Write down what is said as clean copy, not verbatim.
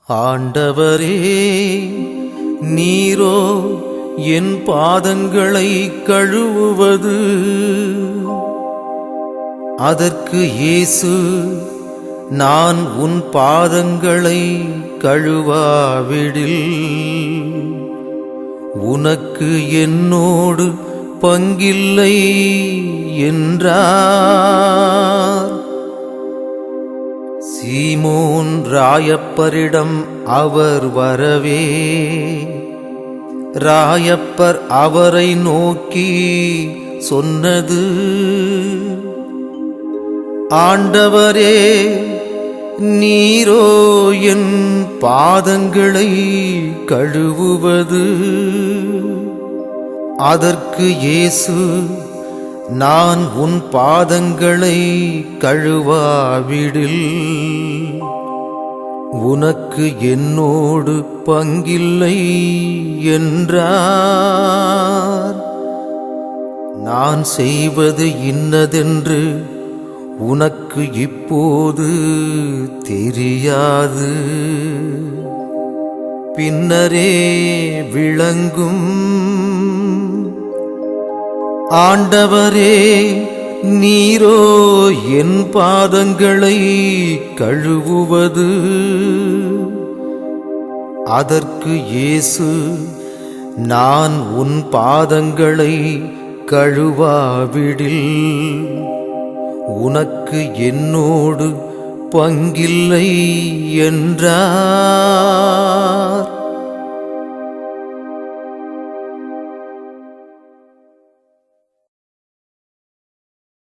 ஆண்டவரே, நீரோ என் பாதங்களை கழுவுவது. அதற்கு இயேசு, நான் உன் பாதங்களை கழுவாவிடில் உனக்கு என்னோடு பங்கில்லை என்றார். சீமோன் ராயப்பரிடம் அவர் வரவே, ராயப்பர் அவரை நோக்கி சொன்னது, ஆண்டவரே, நீரோ என் பாதங்களை கழுவுவது. அதற்கு இயேசு, நான் உன் பாதங்களை கழுவாவிடில் உனக்கு என்னோடு பங்கில்லை என்றார். நான் செய்வது இன்னதென்று உனக்கு இப்போது தெரியாது, பின்னரே விளங்கும். ஆண்டவரே, நீரோ என் பாதங்களை கழுவுவது. அதற்கு இயேசு, நான் உன் பாதங்களை கழுவாவிடில் உனக்கு என்னோடு பங்கில்லை என்றார்.